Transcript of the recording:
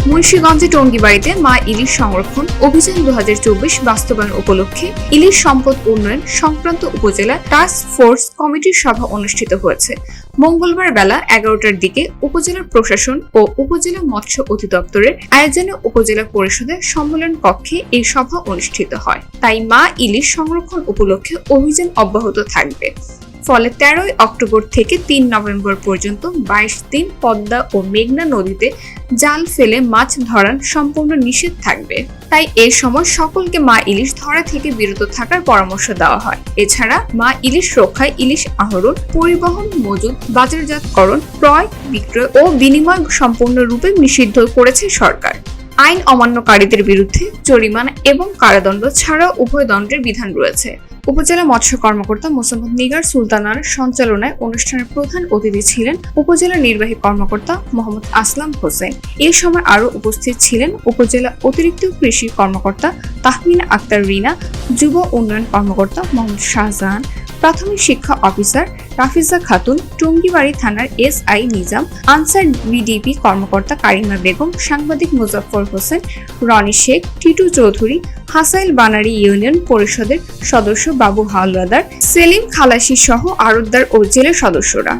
মুন্সিগঞ্জে টঙ্গীবাড়িতে মা ইলিশ সংরক্ষণ অভিযান 2024 বাস্তবায়ন উপলক্ষে ইলিশ সম্পদ উন্নয়ন সংক্রান্ত উপজেলা টাস্ক ফোর্স কমিটির সভা অনুষ্ঠিত হয়েছে। মঙ্গলবার বেলা 11টার দিকে উপজেলা প্রশাসন ও উপজেলা মৎস্য অধিদপ্তরের আয়োজনে উপজেলা পরিষদের সম্মেলন কক্ষে এই সভা অনুষ্ঠিত হয়। তাই মা ইলিশ সংরক্ষণ উপলক্ষে অভিযান অব্যাহত থাকবে। ফলে 13 অক্টোবর থেকে 3 নভেম্বর পর্যন্ত 22 দিন পদ্মা ও মেঘনা নদীতে জাল ফেলে মাছ ধরার সম্পূর্ণ নিষেধ থাকবে। তাই এ সময় সকলকে মা ইলিশ ধরা থেকে বিরত থাকার পরামর্শ দেওয়া হয়। এছাড়া মা ইলিশ রক্ষায় ইলিশ আহরণ, পরিবহন, মজুত, বাজারজাতকরণ, ক্রয়, বিক্রয় ও বিনিময় সম্পূর্ণরূপে নিষিদ্ধ করেছে সরকার। আইন অমান্যকারীদের বিরুদ্ধে জরিমানা এবং কারাদণ্ড ছাড়াও উভয় দণ্ডের বিধান রয়েছে। উপজেলা মৎস্য কর্মকর্তা মোসাম্মদ নিগার সুলতানার সঞ্চালনায় অনুষ্ঠানের প্রধান অতিথি ছিলেন উপজেলা নির্বাহী কর্মকর্তা মোহাম্মদ আসলাম হোসেন। এই সময় আরও উপস্থিত ছিলেন উপজেলা অতিরিক্ত কৃষি কর্মকর্তা তাহমিনা আক্তার রিনা, যুব উন্নয়ন কর্মকর্তা মোহাম্মদ শাহজাহান, প্রাথমিক শিক্ষা অফিসার রাফিজা খাতুন, টঙ্গীবাড়ি থানার এসআই নিজাম, আনসার বিডিপি কর্মকর্তা কারিমা বেগম, সাংবাদিক মুজাফফর হোসেন, রনি শেখ, টিটু চৌধুরী, হাসাইল বানারী ইউনিয়ন পরিষদের সদস্য বাবু হাওলাদার, সেলিম খালাসি সহ আড়তদার ও জেলে সদস্যরা।